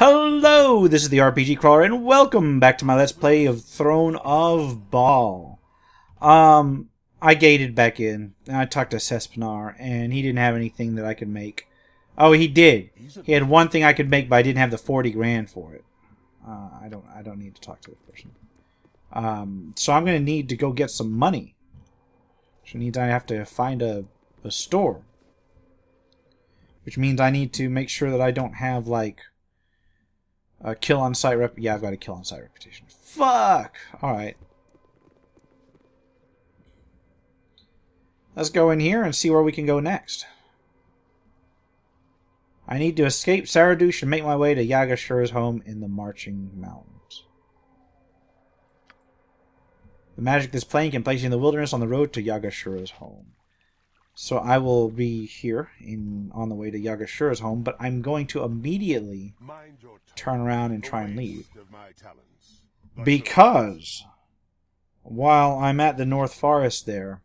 Hello, this is the RPG Crawler, and welcome back to my Let's Play of Throne of Bhaal. I gated back in, and I talked to Sespinar, and he didn't have anything that I could make. Oh, he did. He had one thing I could make, but I didn't have the 40 grand for it. I don't need to talk to the person. So I'm going to need to go get some money. Which means I have to find a store. Which means I need to make sure that I don't have, like, a kill on site rep. Yeah, I've got a kill on site reputation. Fuck! Alright. Let's go in here and see where we can go next. I need to escape Saradush and make my way to Yagashura's home in the Marching Mountains. The magic this plane can place you in the wilderness on the road to Yagashura's home. So I will be here on the way to Yagashura's home, but I'm going to immediately turn around and try and leave. Because while I'm at the North Forest there,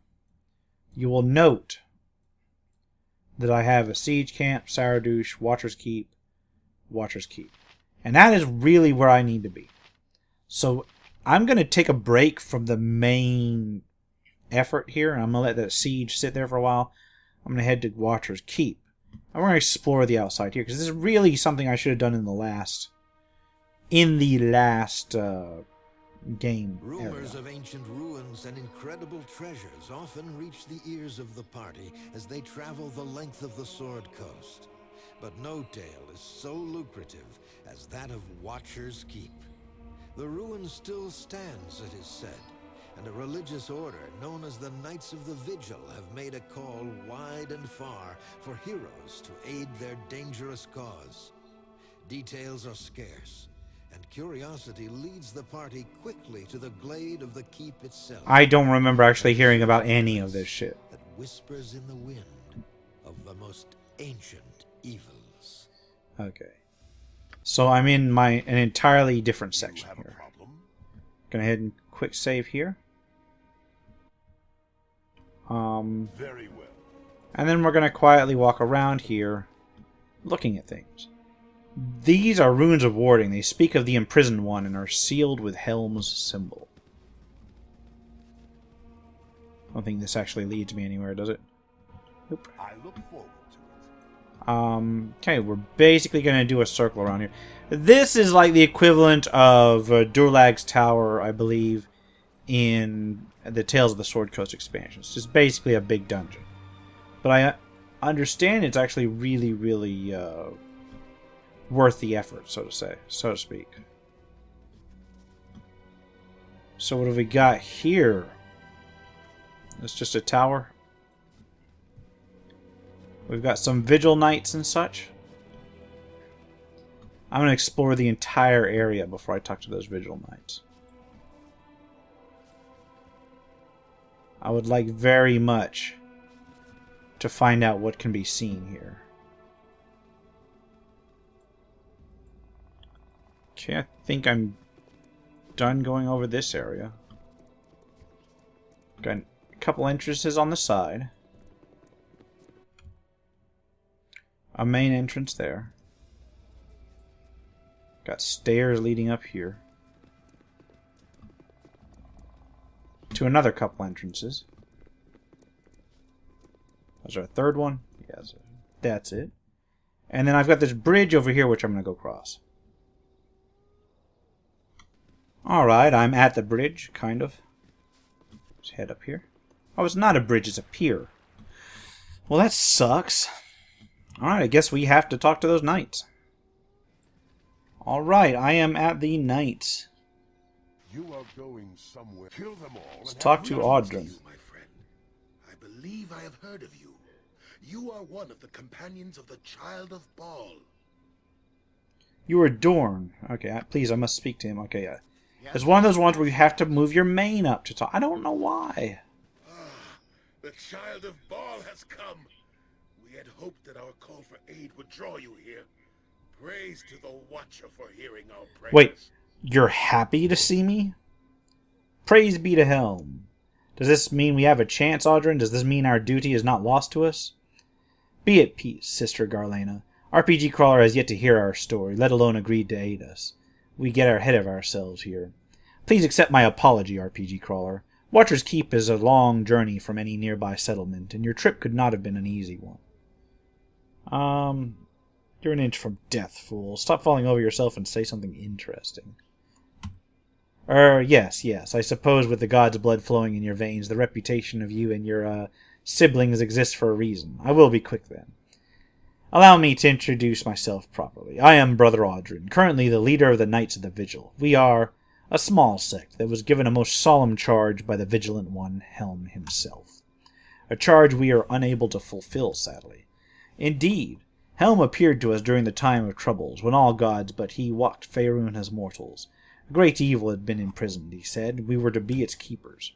you will note that I have a siege camp, Saradush, Watcher's Keep. And that is really where I need to be. So I'm going to take a break from the main effort here, and I'm going to let that siege sit there for a while. I'm going to head to Watcher's Keep. I'm going to explore the outside here, because this is really something I should have done in the last game. Rumors of ancient ruins and incredible treasures often reach the ears of the party as they travel the length of the Sword Coast. But no tale is so lucrative as that of Watcher's Keep. The ruin still stands, it is said, and a religious order known as the Knights of the Vigil have made a call wide and far for heroes to aid their dangerous cause. Details are scarce, and curiosity leads the party quickly to the glade of the keep itself. I don't remember actually hearing about any of this shit. That whispers in the wind of the most ancient evils. Okay. So I'm in an entirely different section here. Gonna head and quick save here. Very well. And then we're gonna quietly walk around here, looking at things. These are runes of warding. They speak of the imprisoned one and are sealed with Helm's symbol. I don't think this actually leads me anywhere, does it? Nope. I look forward to it. Okay, we're basically going to do a circle around here. This is like the equivalent of Durlag's Tower, I believe, in the Tales of the Sword Coast expansion. It's just basically a big dungeon. But I understand it's actually really, really worth the effort, so to speak. So what have we got here? It's just a tower. We've got some vigil knights and such. I'm going to explore the entire area before I talk to those vigil knights. I would like very much to find out what can be seen here. Okay, I think I'm done going over this area. Got a couple entrances on the side. A main entrance there. Got stairs leading up here to another couple entrances. Was there a third one? Yes, that's it. And then I've got this bridge over here which I'm going to go across. Alright, I'm at the bridge, kind of. Let's head up here. Oh, it's not a bridge, it's a pier. Well, that sucks. Alright, I guess we have to talk to those knights. Alright, I am at the knights. You are going somewhere. Kill them all. Let's talk to Audrun. My friend, I believe I have heard of you. You are one of the companions of the Child of Bhaal. You are Dorn. Okay, please, I must speak to him. Okay, yeah. It's one of those ones where you have to move your main up to talk. I don't know why. The Child of Bhaal has come. We had hoped that our call for aid would draw you here. Praise to the Watcher for hearing our prayers. Wait, you're happy to see me? Praise be to Helm. Does this mean we have a chance, Audrun? Does this mean our duty is not lost to us? Be at peace, Sister Garlena. RPG Crawler has yet to hear our story, let alone agreed to aid us. We get ahead of ourselves here. Please accept my apology, RPG Crawler. Watcher's Keep is a long journey from any nearby settlement, and your trip could not have been an easy one. You're an inch from death, fool. Stop falling over yourself and say something interesting. Yes. I suppose with the god's blood flowing in your veins, the reputation of you and your, siblings exists for a reason. I will be quick, then. Allow me to introduce myself properly. I am Brother Audrin, currently the leader of the Knights of the Vigil. We are a small sect that was given a most solemn charge by the Vigilant One, Helm himself. A charge we are unable to fulfill, sadly. Indeed, Helm appeared to us during the time of troubles, when all gods but he walked Faerun as mortals. A great evil had been imprisoned, he said. We were to be its keepers.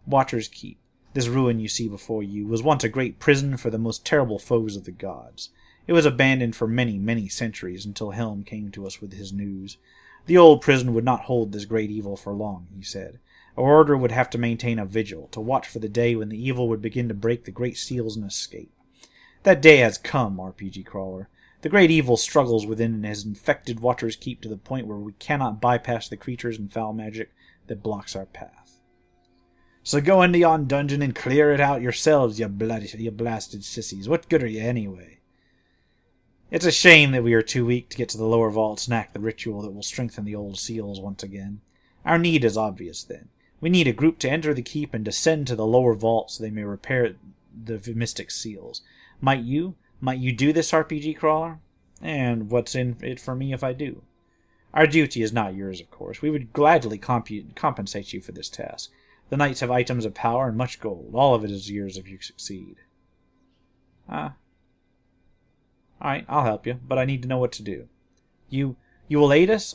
Watcher's Keep, this ruin you see before you, was once a great prison for the most terrible foes of the gods. It was abandoned for many, many centuries until Helm came to us with his news. The old prison would not hold this great evil for long, he said. Our order would have to maintain a vigil, to watch for the day when the evil would begin to break the great seals and escape. That day has come, RPG Crawler. The great evil struggles within and has infected Watcher's Keep to the point where we cannot bypass the creatures and foul magic that blocks our path. So go into yon dungeon and clear it out yourselves, you blasted sissies. What good are you anyway? It's a shame that we are too weak to get to the lower vaults and act the ritual that will strengthen the old seals once again. Our need is obvious, then. We need a group to enter the keep and descend to the lower vault so they may repair the mystic seals. Might you do this, RPG Crawler? And what's in it for me if I do? Our duty is not yours, of course. We would gladly compensate you for this task. The knights have items of power and much gold. All of it is yours if you succeed. Alright, I'll help you, but I need to know what to do. You will aid us?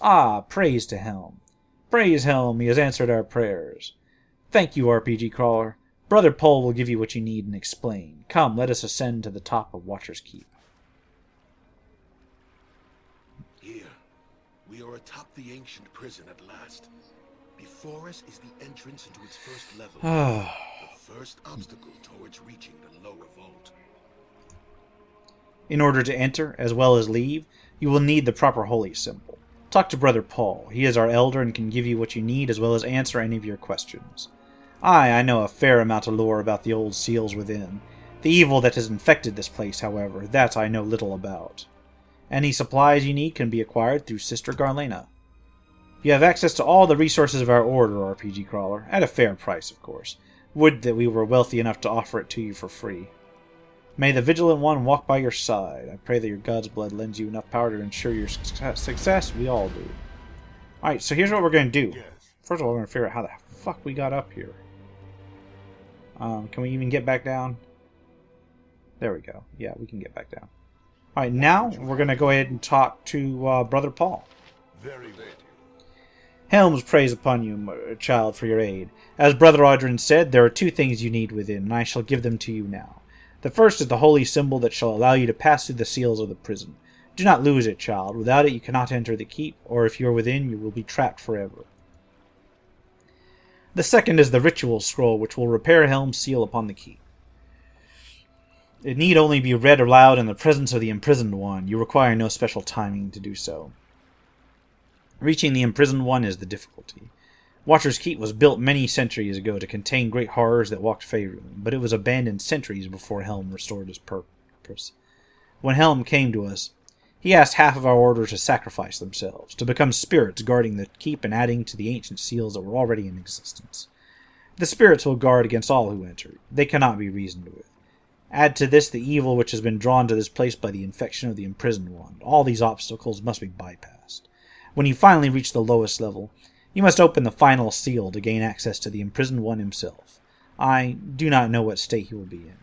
Praise to Helm. Praise Helm, he has answered our prayers. Thank you, RPG Crawler. Brother Pole will give you what you need and explain. Come, let us ascend to the top of Watcher's Keep. Here, we are atop the ancient prison at last. Before us is the entrance into its first level. The first obstacle towards reaching the lower vault. In order to enter, as well as leave, you will need the proper holy symbol. Talk to Brother Paul. He is our elder and can give you what you need, as well as answer any of your questions. I know a fair amount of lore about the old seals within. The evil that has infected this place, however, that I know little about. Any supplies you need can be acquired through Sister Garlena. You have access to all the resources of our order, RPG Crawler, at a fair price, of course. Would that we were wealthy enough to offer it to you for free. May the Vigilant One walk by your side. I pray that your god's blood lends you enough power to ensure your success. We all do. Alright, so here's what we're going to do. First of all, we're going to figure out how the fuck we got up here. Can we even get back down? There we go. Yeah, we can get back down. Alright, now we're going to go ahead and talk to Brother Paul. Very good. Helm's praise upon you, child, for your aid. As Brother Audrin said, there are two things you need within, and I shall give them to you now. The first is the holy symbol that shall allow you to pass through the seals of the prison. Do not lose it, child. Without it you cannot enter the keep, or if you are within, you will be trapped forever. The second is the ritual scroll, which will repair Helm's seal upon the keep. It need only be read aloud in the presence of the imprisoned one. You require no special timing to do so. Reaching the imprisoned one is the difficulty. Watcher's Keep was built many centuries ago to contain great horrors that walked Faerun, but it was abandoned centuries before Helm restored his purpose. When Helm came to us, he asked half of our order to sacrifice themselves, to become spirits guarding the keep and adding to the ancient seals that were already in existence. The spirits will guard against all who enter. They cannot be reasoned with. Add to this the evil which has been drawn to this place by the infection of the imprisoned one. All these obstacles must be bypassed. When you finally reach the lowest level, you must open the final seal to gain access to the imprisoned one himself. I do not know what state he will be in.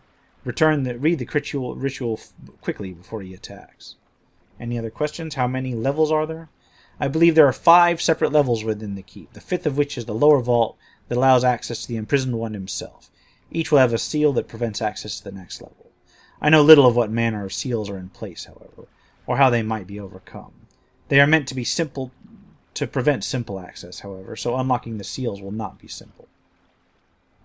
Read the ritual quickly before he attacks. Any other questions? How many levels are there? I believe there are 5 separate levels within the keep, the 5th of which is the lower vault that allows access to the imprisoned one himself. Each will have a seal that prevents access to the next level. I know little of what manner of seals are in place, however, or how they might be overcome. They are meant to be simple to prevent simple access, however, so unlocking the seals will not be simple.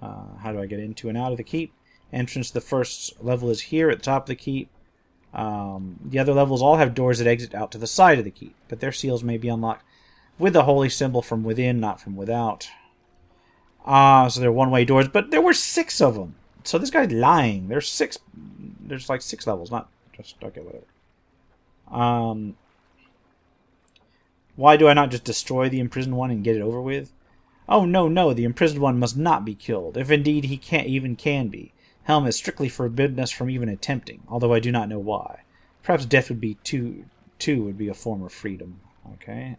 How do I get into and out of the keep? Entrance to the first level is here at the top of the keep. The other levels all have doors that exit out to the side of the keep, but their seals may be unlocked with the holy symbol from within, not from without. So they're one-way doors, but there were 6 of them. So this guy's lying. There's like 6 levels, not just... Okay, whatever. Why do I not just destroy the imprisoned one and get it over with? Oh, no, the imprisoned one must not be killed, if indeed he can be. Helm has strictly forbidden us from even attempting, although I do not know why. Perhaps death would be too would be a form of freedom. Okay.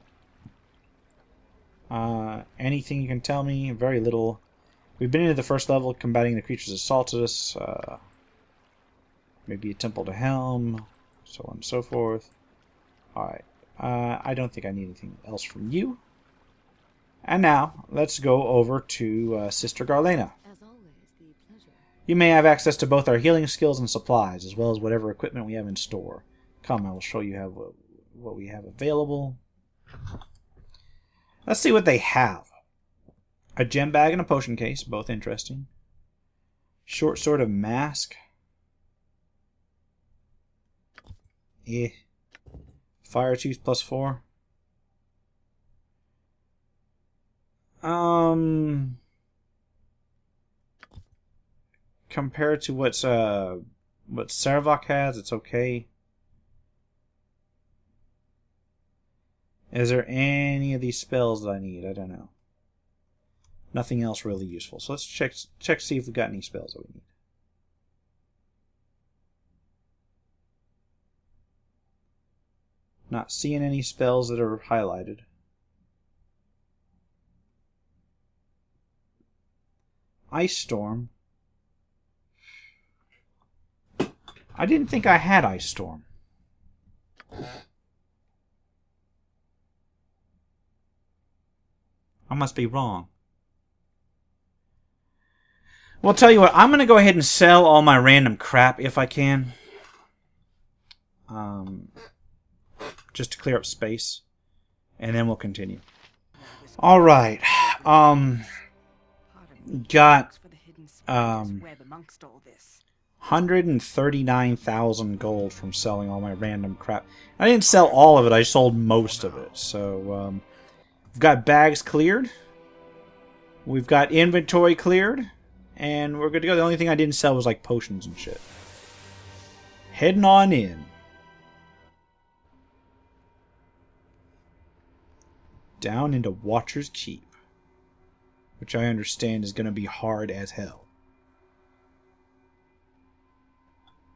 Anything you can tell me? Very little. We've been into the first level, combating the creatures that assaulted us. Maybe a temple to Helm, so on and so forth. Alright. I don't think I need anything else from you. And now, let's go over to Sister Garlena. As always, the pleasure. You may have access to both our healing skills and supplies, as well as whatever equipment we have in store. Come, I will show you what we have available. Let's see what they have. A gem bag and a potion case, both interesting. Short sword of mask. Fire tooth +4. Compared to what Sarvok has, it's okay. Is there any of these spells that I need? I don't know. Nothing else really useful. So let's check see if we've got any spells that we need. Not seeing any spells that are highlighted. Ice Storm. I didn't think I had Ice Storm. I must be wrong. Well, I'll tell you what, I'm going to go ahead and sell all my random crap if I can. Just to clear up space. And then we'll continue. Alright. Got 139,000 gold from selling all my random crap. I didn't sell all of it, I sold most of it. So, we've got bags cleared. We've got inventory cleared. And we're good to go. The only thing I didn't sell was like potions and shit. Heading on in. Down into Watcher's Keep. Which I understand is going to be hard as hell.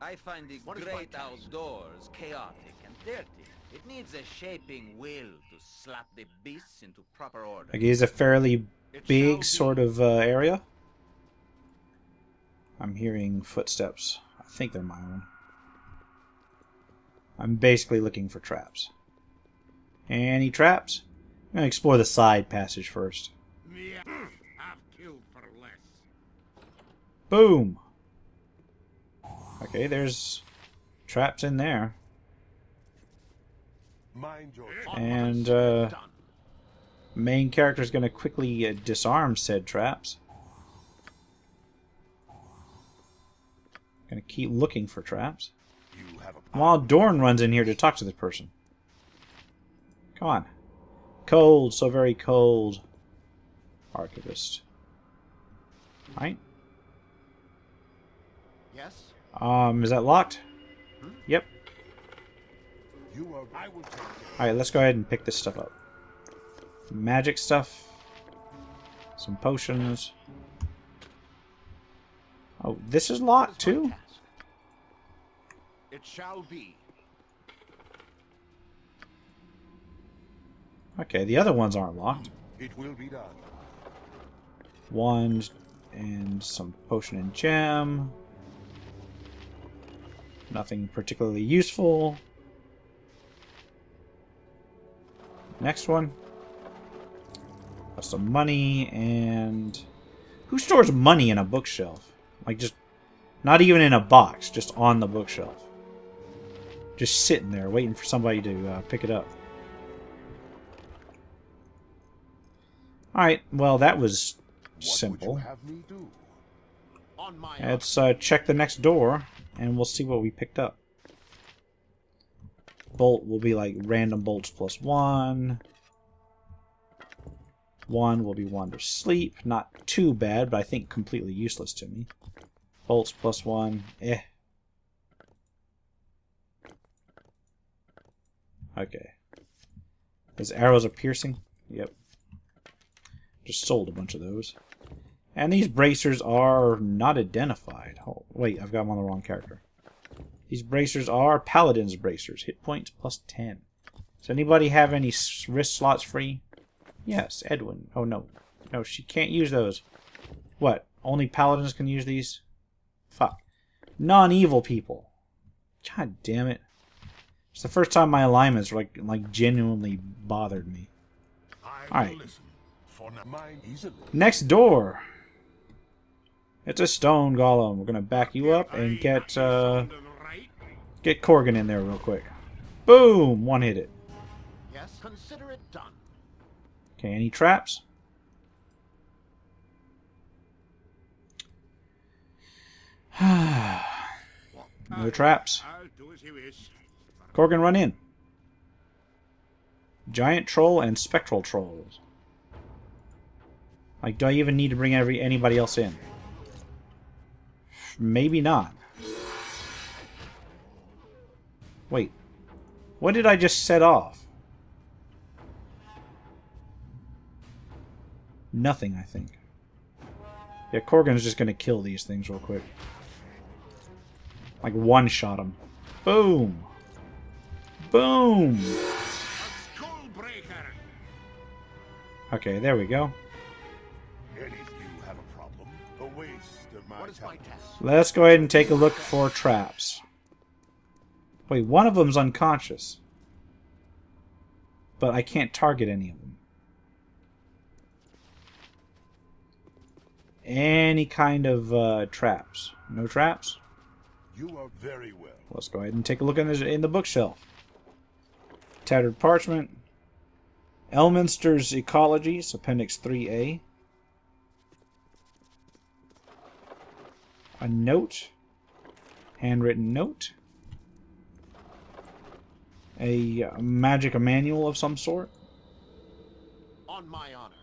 I find the great outdoors chaotic and dirty. It needs a shaping will to slap the beasts into proper order. Like, it is a fairly big sort of area. I'm hearing footsteps. I think they're my own. I'm basically looking for traps. Any traps? I'm going to explore the side passage first. Boom! Okay, there's traps in there. And, main character's going to quickly disarm said traps. Gonna keep looking for traps. While Dorn runs in here to talk to this person. Come on. Cold, so very cold. Archivist. Right? Yes? Is that locked? Yep. Alright, let's go ahead and pick this stuff up. Some magic stuff. Some potions. Oh, this is locked too? It shall be. Okay, the other ones aren't locked. It will be done. Wand and some potion and gem. Nothing particularly useful. Next one. Got some money and... Who stores money in a bookshelf? Like, just, not even in a box, just on the bookshelf. Just sitting there, waiting for somebody to pick it up. Alright, well, that was simple. Let's check the next door, and we'll see what we picked up. bolt will be like random bolts plus 1. 1 will be Wander Sleep. Not too bad, but I think completely useless to me. Bolts plus 1. Eh. Okay. His arrows are piercing? Yep. Just sold a bunch of those. And these bracers are not identified. Oh, wait, I've got them on the wrong character. These bracers are Paladin's bracers. Hit points plus 10. Does anybody have any wrist slots free? Yes, Edwin. Oh, no. No, she can't use those. What? Only Paladins can use these? Fuck. Non-evil people. God damn it. It's the first time my alignments like genuinely bothered me. Alright. Next door. It's a stone golem. We're gonna back you up and get Corgan in there real quick. Boom! One hit it. Yes, consider it done. Okay, any traps? No traps. Corgan, run in. Giant troll and spectral trolls. Like, do I even need to bring anybody else in? Maybe not. Wait. What did I just set off? Nothing, I think. Yeah, Corgan's just gonna kill these things real quick. Like, one-shot them. Boom! Boom! Okay, there we go. Any of you have a problem? A waste of my time. Let's go ahead and take a look for traps. Wait, one of them's unconscious. But I can't target any of them. Any kind of traps. No traps? You are very well. Let's go ahead and take a look in the bookshelf. Tattered Parchment. Elminster's Ecologies, Appendix 3A. A note. Handwritten note. A magic manual of some sort. On my honor.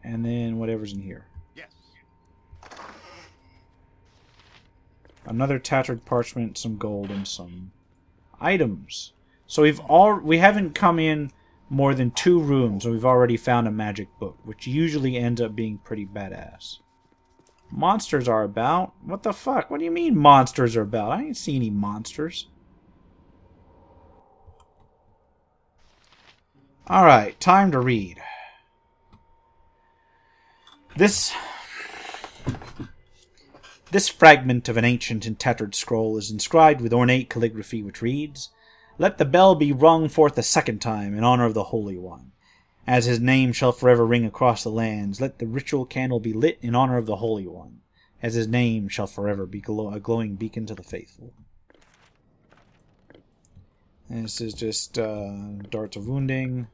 And then whatever's in here. Yes. Another tattered parchment, some gold, and some items. So we haven't come in more than 2 rooms, and we've already found a magic book, which usually ends up being pretty badass. Monsters are about? What the fuck? What do you mean monsters are about? I ain't see any monsters. Alright, time to read. This fragment of an ancient and tattered scroll is inscribed with ornate calligraphy which reads, "Let the bell be rung forth a second time in honor of the Holy One. As his name shall forever ring across the lands, let the ritual candle be lit in honor of the Holy One, as his name shall forever be a glowing beacon to the faithful." And this is just darts of wounding.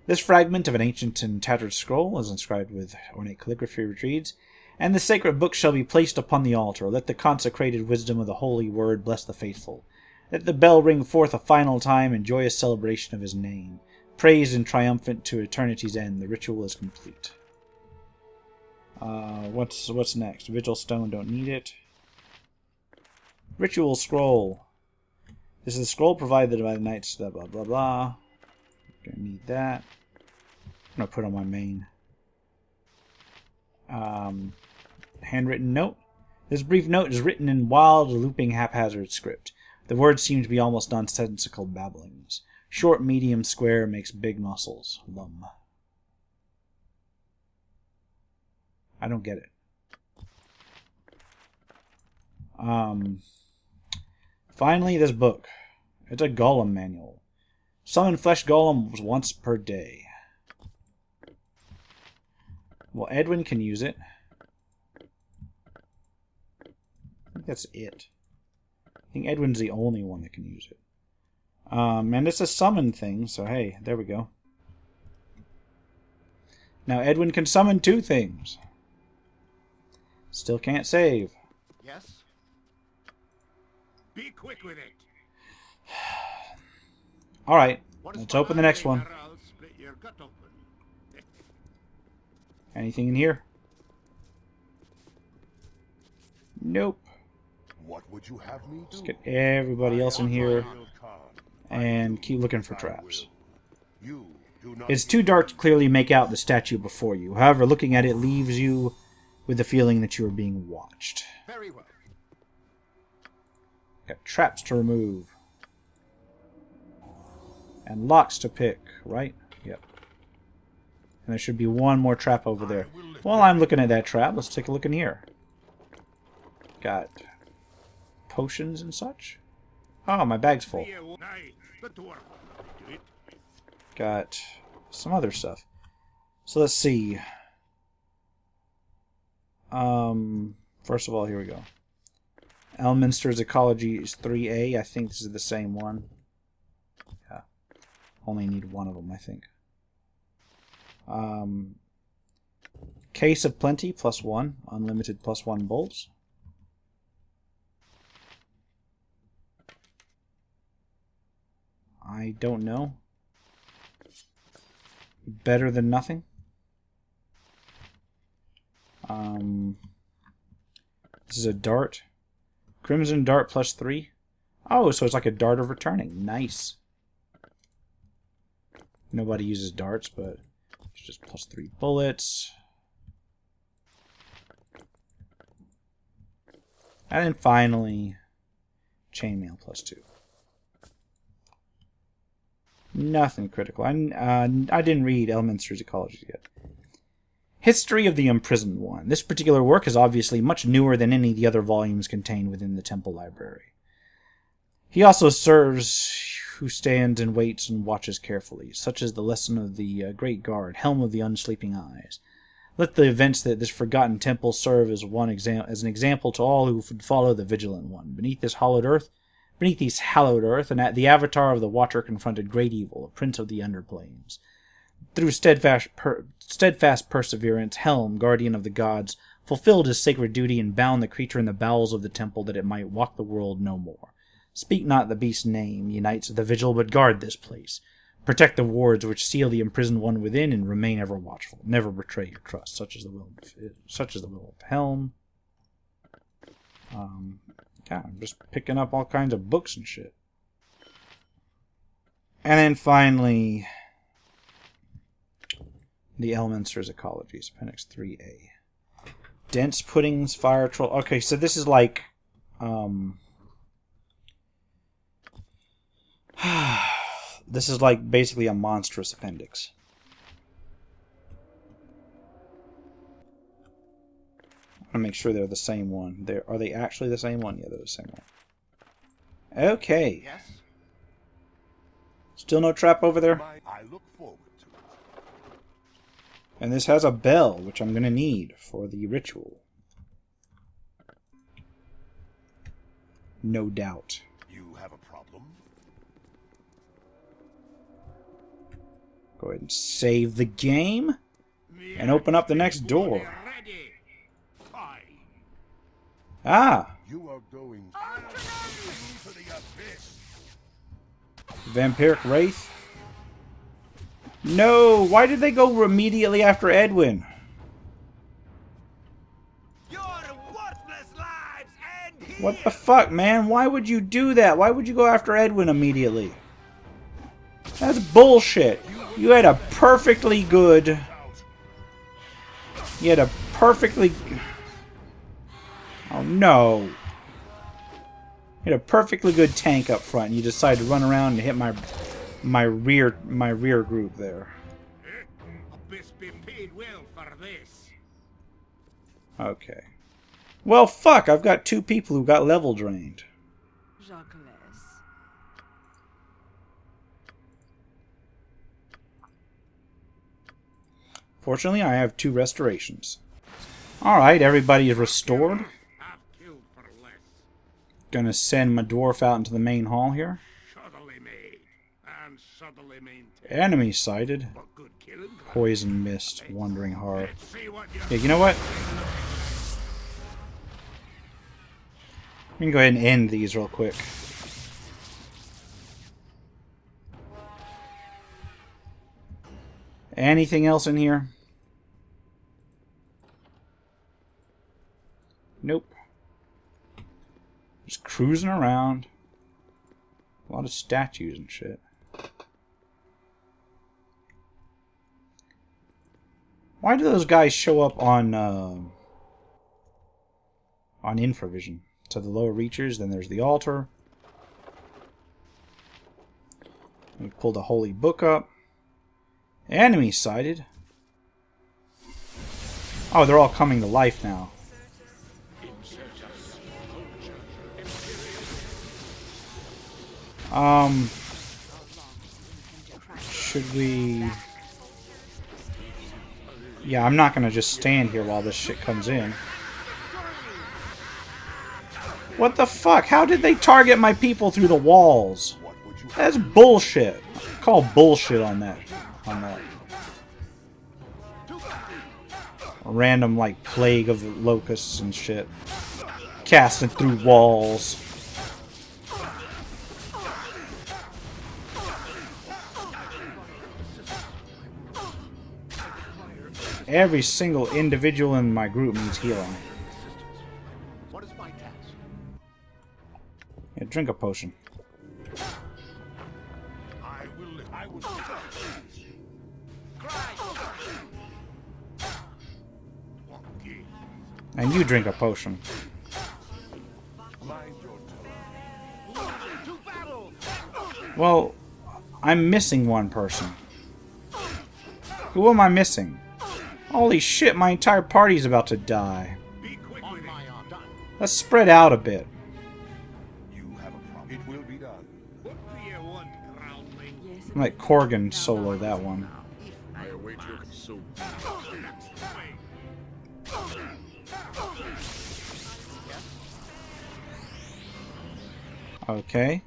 This fragment of an ancient and tattered scroll is inscribed with ornate calligraphy which reads, "And the sacred book shall be placed upon the altar. Let the consecrated wisdom of the holy word bless the faithful. Let the bell ring forth a final time in joyous celebration of his name. Praised and triumphant to eternity's end. The ritual is complete." What's next? Vigil Stone, don't need it. Ritual Scroll. This is a scroll provided by the knights, blah blah blah blah. Gonna need that. I'm gonna put on my main. Handwritten note. This brief note is written in wild, looping, haphazard script. The words seem to be almost nonsensical babblings. Short, medium, square makes big muscles. Lum. I don't get it. Finally, this book. It's a Golem manual. Summon flesh golems once per day. Well, Edwin can use it. I think that's it. I think Edwin's the only one that can use it. And it's a summon thing, so hey, there we go. Now Edwin can summon 2 things. Still can't save. Yes. Be quick with it. Alright, let's open the next one. Or I'll split your gut open. Anything in here? Nope. What would you have me do? Let's get everybody else in here and keep looking for traps. You do not It's too dark to clearly make out the statue before you. However, looking at it leaves you with the feeling that you are being watched. Very well. Got traps to remove. And locks to pick, right? Yep. And there should be one more trap over there. While I'm looking at that trap, let's take a look in here. Got potions and such. Oh, my bag's full. Got some other stuff. So let's see. First of all, here we go. Elminster's Ecology is 3A. I think this is the same one. Yeah. Only need one of them, I think. Case of Plenty, +1. Unlimited +1 bolts. I don't know. Better than nothing. This is a dart. Crimson dart +3. Oh, so it's like a dart of returning. Nice. Nobody uses darts, but it's just +3 bullets. And then finally, chainmail +2. Nothing critical. I didn't read Elminster's Ecology yet. History of the Imprisoned One. This particular work is obviously much newer than any of the other volumes contained within the Temple Library. He also serves who stands and waits and watches carefully, such as the lesson of the Great Guard, Helm of the Unsleeping Eyes. Let the events that this forgotten temple serve as an example to all who would follow the Vigilant One. Beneath this hallowed earth, and the avatar of the Watcher confronted great evil, a prince of the underplanes. Through steadfast perseverance, Helm, guardian of the gods, fulfilled his sacred duty and bound the creature in the bowels of the temple that it might walk the world no more. Speak not the beast's name, ye knights of the vigil, but guard this place. Protect the wards which seal the imprisoned one within, and remain ever watchful. Never betray your trust, such is the will of Helm. Yeah, I'm just picking up all kinds of books and shit. And then finally, the Elminster's Ecologies, Appendix 3A. Dense Puddings, Fire Troll. Okay, so this is like... this is like basically a monstrous appendix. I want to make sure they're the same one. Are they actually the same one? Yeah, they're the same one. Okay. Yes? Still no trap over there? I look forward to it. And this has a bell, which I'm going to need for the ritual. No doubt. You have a problem? Go ahead and save the game. And open up the next door. Ah! You are going to the abyss. Vampiric Wraith. No! Why did they go immediately after Edwin? Your worthless lives end here. What the fuck, man? Why would you do that? Why would you go after Edwin immediately? That's bullshit. You had a perfectly good... You had a perfectly... Oh no. You had a perfectly good tank up front, and you decided to run around and hit my rear group there. Abyss be paid well for this. Okay. Well, fuck, I've got 2 people who got level drained. Fortunately, I have 2 restorations. Alright, everybody is restored. I've killed for less. Gonna send my dwarf out into the main hall here. Subtly made and subtly maintained. Enemy sighted. But good killing. Poison mist, wandering heart. Let's see what you Yeah, you know what? We can go ahead and end these real quick. Anything else in here? Nope. Just cruising around. A lot of statues and shit. Why do those guys show up on infravision? So the lower reachers, then there's the altar. We pull the holy book up. Enemy sighted. Oh, they're all coming to life now. Should we... Yeah, I'm not gonna just stand here while this shit comes in. What the fuck? How did they target my people through the walls? That's bullshit. Call bullshit on that. A random, like, plague of locusts and shit. Casting through walls. Every single individual in my group needs healing. What is my task? Yeah, drink a potion. I will And you drink a potion. Well, I'm missing one person. Who am I missing? Holy shit, my entire party's about to die. Let's spread out a bit. You have a problem. It will be done. What do you want, groundling? I'm like Corgan solo that one. I await your so. Okay.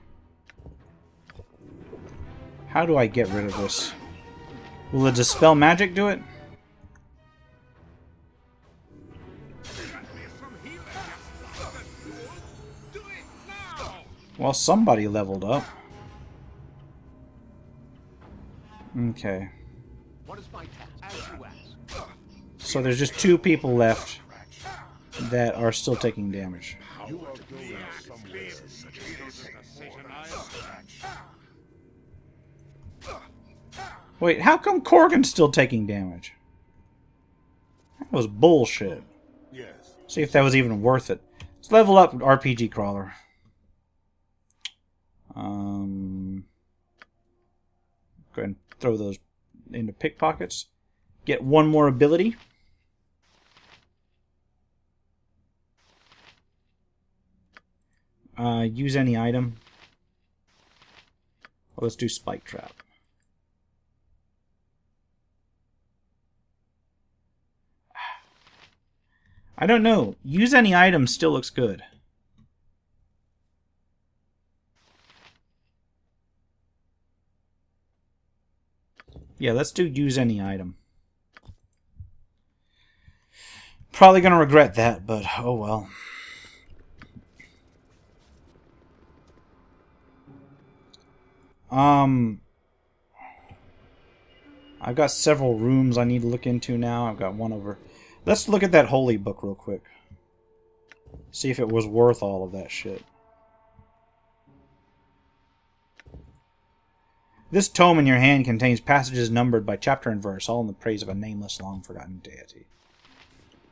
How do I get rid of this? Will the Dispel Magic do it? Well, somebody leveled up. Okay. What is my task? As you ask. So there's just 2 people left that are still taking damage. You are going somewhere. Wait, how come Corgan's still taking damage? That was bullshit. Yes. See if that was even worth it. Let's level up RPG Crawler. Go ahead and throw those into pickpockets. Get one more ability. Use any item. Well, let's do Spike Trap. I don't know. Use any item still looks good. Yeah, let's do use any item. Probably gonna regret that, but oh well. I've got several rooms I need to look into now. I've got one over. Let's look at that holy book real quick. See if it was worth all of that shit. This tome in your hand contains passages numbered by chapter and verse, all in the praise of a nameless, long-forgotten deity.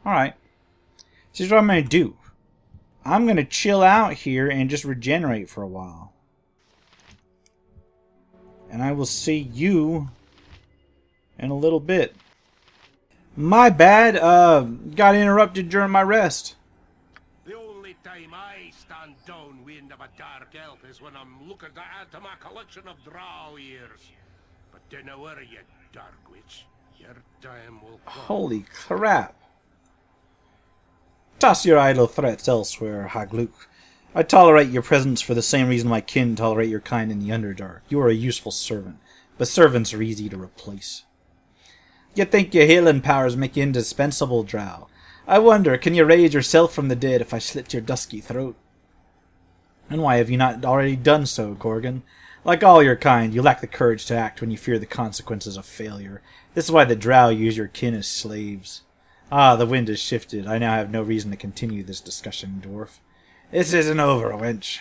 Alright. So here's what I'm going to do. I'm going to chill out here and just regenerate for a while. And I will see you in a little bit. My bad, got interrupted during my rest. The only time I stand downwind of a dark elf is when I'm looking to add to my collection of drow ears. But don't worry, you dark witch. Your time will come. Holy crap. Toss your idle threats elsewhere, Hagluk. I tolerate your presence for the same reason my kin tolerate your kind in the Underdark. You are a useful servant, but servants are easy to replace. You think your healing powers make you indispensable, drow. I wonder, can you raise yourself from the dead if I slit your dusky throat? And why have you not already done so, Corgan? Like all your kind, you lack the courage to act when you fear the consequences of failure. This is why the drow use your kin as slaves. Ah, the wind has shifted. I now have no reason to continue this discussion, dwarf. This isn't over, wench.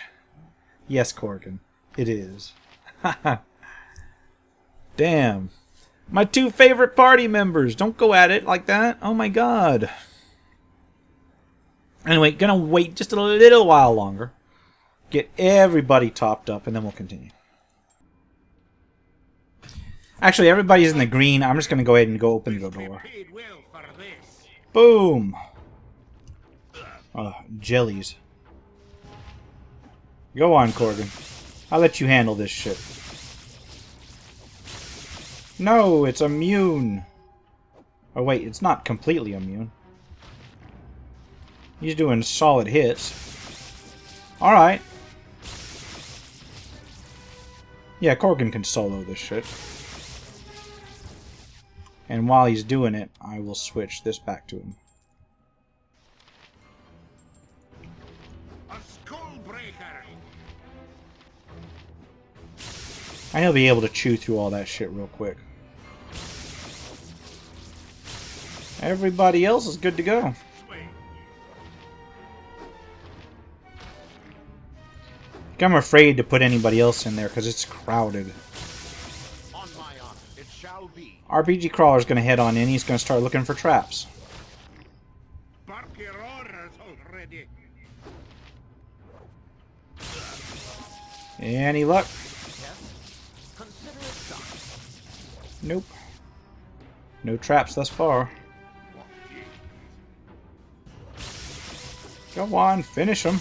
Yes, Corgan, it is. Haha. Damn. My 2 favorite party members. Don't go at it like that. Oh my god. Anyway, gonna wait just a little while longer. Get everybody topped up, and then we'll continue. Actually, everybody's in the green. I'm just gonna go ahead and go open the door. Boom! Jellies. Go on, Corgan. I'll let you handle this shit. No, it's immune. Oh wait, it's not completely immune. He's doing solid hits. Alright. Yeah, Corgan can solo this shit. And while he's doing it, I will switch this back to him. And he'll be able to chew through all that shit real quick. Everybody else is good to go. I'm afraid to put anybody else in there because it's crowded. On my honor, it shall be. RPG Crawler's going to head on in. He's going to start looking for traps. Bark your orders already. Any luck? Nope. No traps thus far. Go on, finish them.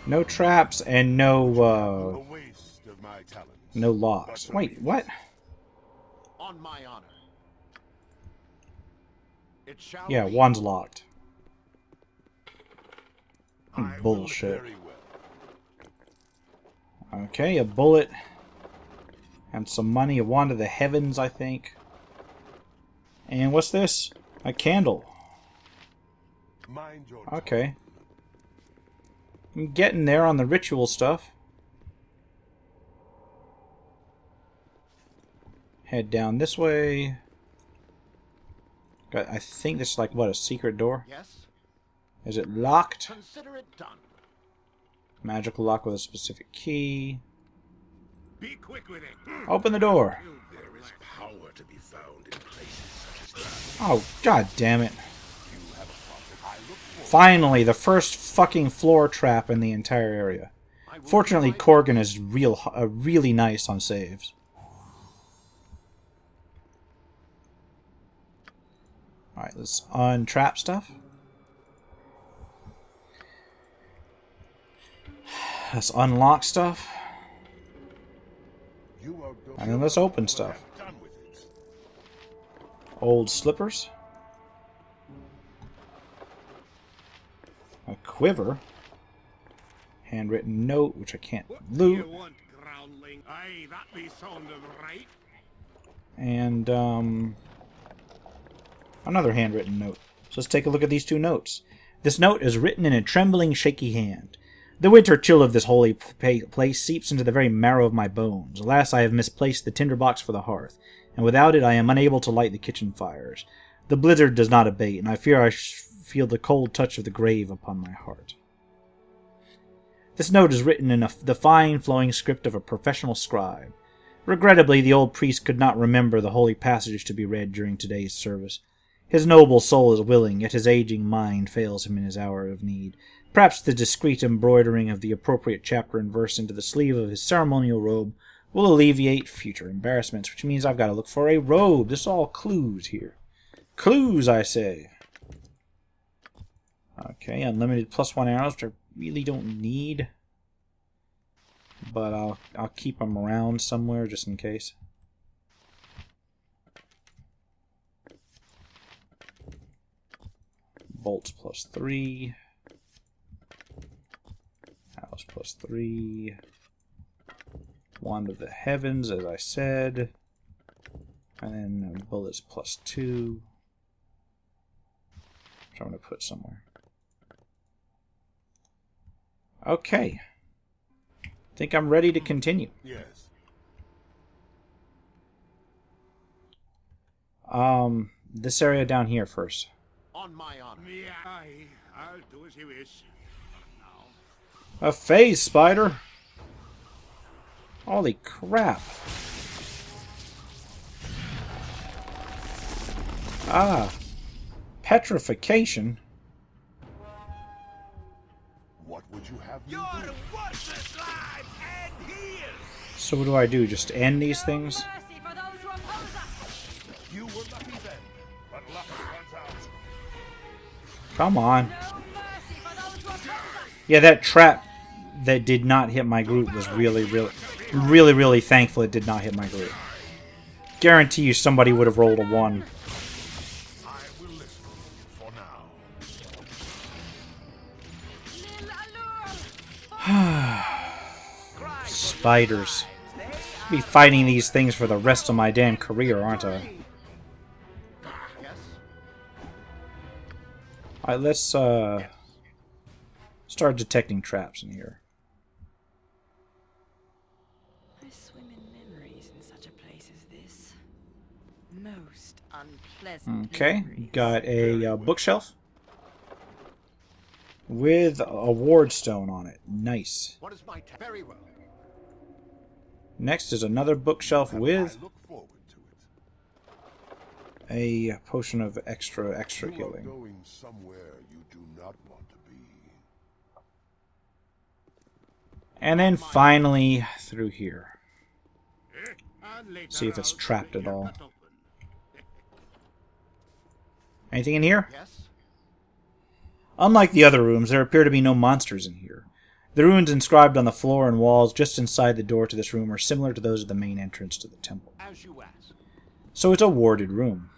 No traps and no no locks. Wait, what? On my honor. It shall Yeah, be. one's locked. Bullshit. Okay, a bullet. And some money. A wand of the heavens, I think. And what's this? A candle. Okay. I'm getting there on the ritual stuff. Head down this way. I think this is like, what, a secret door? Yes. Is it locked? Consider it done. Magical lock with a specific key. Be quick with it. Open the door. There is power to be found in places such as that. Oh, god damn it. Finally, the first fucking floor trap in the entire area. Fortunately, Corgan is really nice on saves. Alright, let's untrap stuff. Let's unlock stuff. And then let's open stuff. Old slippers. A quiver. Handwritten note, which I can't loot. You want, groundling? Aye, that be sounded right. And, another handwritten note. So let's take a look at these 2 notes. This note is written in a trembling, shaky hand. The winter chill of this holy place seeps into the very marrow of my bones. Alas, I have misplaced the tinderbox for the hearth, and without it I am unable to light the kitchen fires. The blizzard does not abate, and I fear I feel the cold touch of the grave upon my heart. This note is written in the fine, flowing script of a professional scribe. Regrettably, the old priest could not remember the holy passage to be read during today's service. His noble soul is willing, yet his aging mind fails him in his hour of need. Perhaps the discreet embroidering of the appropriate chapter and verse into the sleeve of his ceremonial robe will alleviate future embarrassments, which means I've got to look for a robe. This is all clues here. Clues, I say. Okay, unlimited +1 arrows, which I really don't need. But I'll keep them around somewhere just in case. Bolts +3. Arrows +3. Wand of the heavens, as I said. And then bullets +2. which I'm going to put somewhere. Okay. I think I'm ready to continue. Yes. This area down here first. On my honor. Yeah, I'll do as you wish. Now. A phase spider. Holy crap. Ah. Petrification. What would you have me Your do? worthless lives end here! So what do I do? Just end these things? Mercy for those who oppose us. You were lucky then, but luck runs out. Come on. No mercy for those who oppose us. Yeah, that trap that did not hit my group was really thankful it did not hit my group. Guarantee you somebody would have rolled a 1. I will listen for now. Spiders. I'll be fighting these things for the rest of my damn career, aren't I? Alright, let's start detecting traps in here. I swim in memories in such a place as this. Most unpleasant. Okay, memories. got a bookshelf with a ward stone on it. Nice. What is my very well. Next is another bookshelf with I look forward to it. a potion of extra You are healing. going somewhere you do not want to be. And then finally through here. And later See if it's I'll trapped split at your all. gut open. Anything in here? Yes? Unlike the other rooms, there appear to be no monsters in here. The runes inscribed on the floor and walls just inside the door to this room are similar to those of the main entrance to the temple. As you ask. So it's a warded room.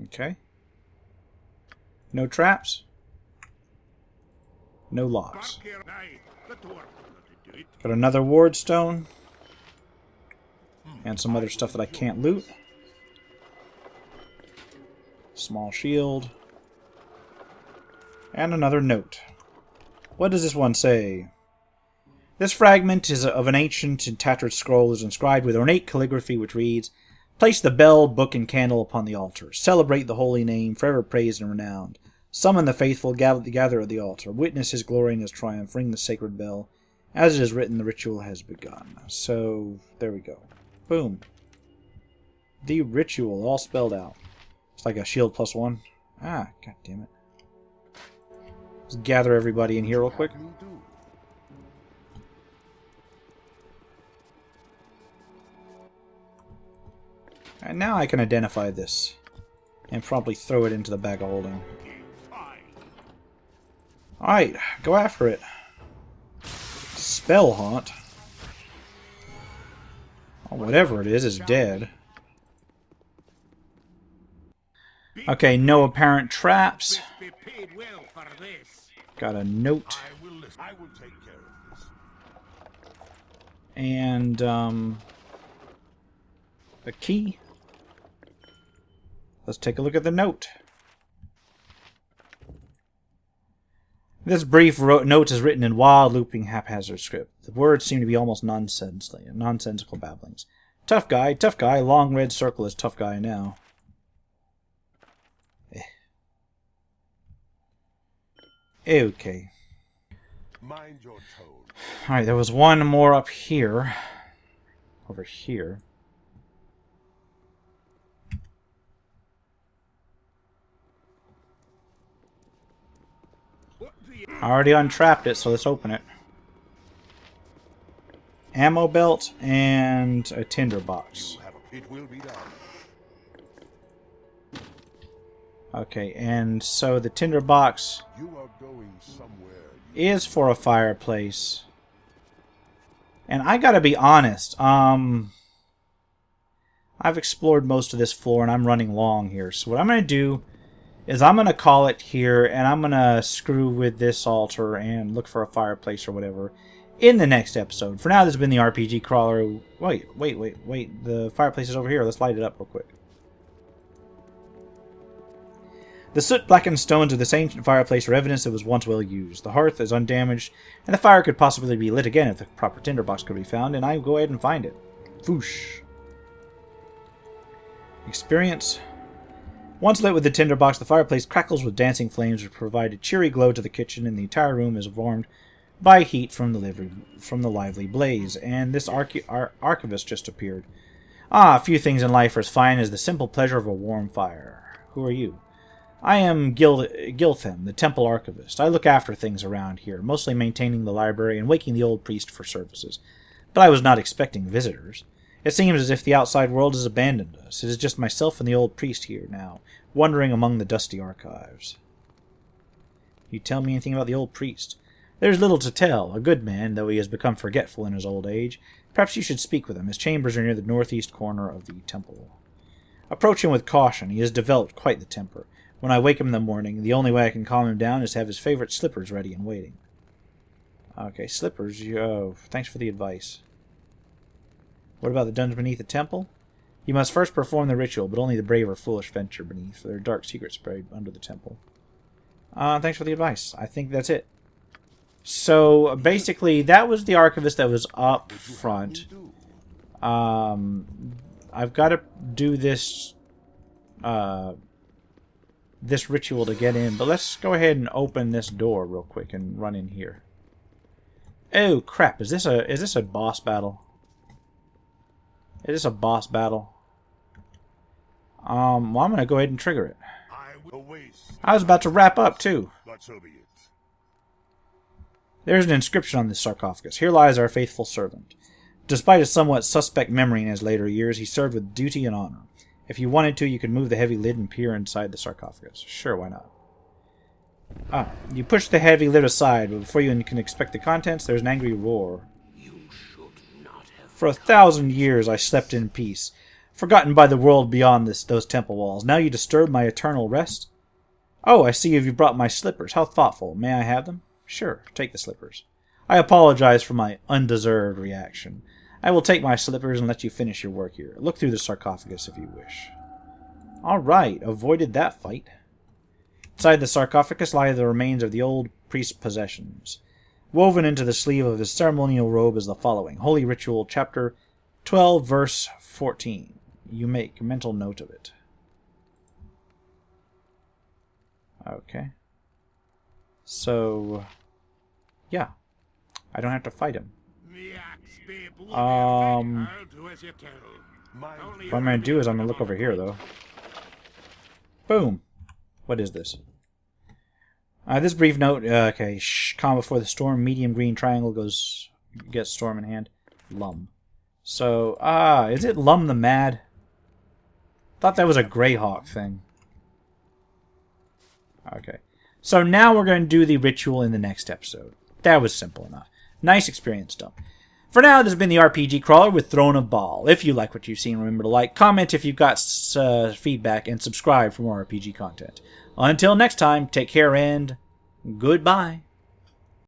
Okay. No traps. No locks. Back here, aye, the door will not do it. Got another ward stone. And some other stuff that I can't loot. Small shield. And another note. What does this one say? This fragment is of an ancient and tattered scroll is inscribed with ornate calligraphy which reads, "Place the bell, book, and candle upon the altar. Celebrate the holy name, forever praised and renowned. Summon the faithful, gather at the altar. Witness his glory and his triumph. Ring the sacred bell. As it is written, the ritual has begun." So, there we go. Boom. The ritual, all spelled out. It's like a shield +1. Ah, god damn it. Let's gather everybody in here real quick. You do. And now I can identify this. And promptly throw it into the bag of holding. Alright, go after it. Spell Haunt. Oh, whatever it is dead. Okay, no apparent traps. Be paid well for this. Got a note. I will listen. I will take care of this. And, a key. Let's take a look at the note. This brief note is written in wild, looping, haphazard script. The words seem to be almost nonsensical babblings. Tough guy, long red circle is tough guy now. Okay. Mind your tone. Alright, there was one more up here. Over here. What do you... I already untrapped it, so let's open it. Ammo belt and a tinderbox. You have a, it will be done. Okay, and so the tinderbox You are going somewhere. is for a fireplace. And I gotta be honest, I've explored most of this floor and I'm running long here. So what I'm gonna do is I'm gonna call it here and I'm gonna screw with this altar and look for a fireplace or whatever. in the next episode. For now, this has been the RPG Crawler. Wait. The fireplace is over here. Let's light it up real quick. The soot-blackened stones of this ancient fireplace are evidence it was once well used. The hearth is undamaged, and the fire could possibly be lit again if the proper tinderbox could be found, and I go ahead and find it. Foosh. Experience. Once lit with the tinderbox, the fireplace crackles with dancing flames which provide a cheery glow to the kitchen, and the entire room is warmed by heat from the lively blaze. And this archivist just appeared. Ah, few things in life are as fine as the simple pleasure of a warm fire. Who are you? I am Gilthem, the temple archivist. I look after things around here, mostly maintaining the library and waking the old priest for services. But I was not expecting visitors. It seems as if the outside world has abandoned us. It is just myself and the old priest here now, wandering among the dusty archives. You tell me anything about the old priest? There's little to tell. A good man, though he has become forgetful in his old age. Perhaps you should speak with him. His chambers are near the northeast corner of the temple. Approach him with caution. He has developed quite the temper. When I wake him in the morning, the only way I can calm him down is to have his favorite slippers ready and waiting. Okay, slippers. Oh, thanks for the advice. What about the dungeon beneath the temple? You must first perform the ritual, but only the brave or foolish venture beneath, for there are dark secrets buried under the temple. Thanks for the advice. I think that's it. So, basically, that was the archivist that was up front. I've got to do this... this ritual to get in, but let's go ahead and open this door real quick and run in here. Oh crap, is this a boss battle? Is this a boss battle? Well, I'm gonna go ahead and trigger it. I was about to wrap up too. There's an inscription on this sarcophagus. Here lies our faithful servant. Despite a somewhat suspect memory in his later years, he served with duty and honor. If you wanted to, you could move the heavy lid and peer inside the sarcophagus. Sure, why not? You push the heavy lid aside, but before you can inspect the contents, there's an angry roar. For 1,000 years I slept in peace, forgotten by the world beyond those temple walls. Now you disturb my eternal rest? Oh, I see you've brought my slippers. How thoughtful. May I have them? Sure, take the slippers. I apologize for my undeserved reaction. I will take my slippers and let you finish your work here. Look through the sarcophagus if you wish. Alright, avoided that fight. Inside the sarcophagus lie the remains of the old priest's possessions. Woven into the sleeve of his ceremonial robe is the following. Holy Ritual, Chapter 12, Verse 14. You make mental note of it. Okay. So, yeah. I don't have to fight him. What I'm going to do is I'm going to look over here, though. Boom. What is this? This brief note, okay, calm before the storm, medium green triangle gets storm in hand. Lum. So, is it Lum the Mad? Thought that was a Greyhawk thing. Okay. So now we're going to do the ritual in the next episode. That was simple enough. Nice experience, though. For now, this has been the RPG Crawler with Throne of Ball. If you like what you've seen, remember to like, comment if you've got feedback, and subscribe for more RPG content. Until next time, take care and goodbye.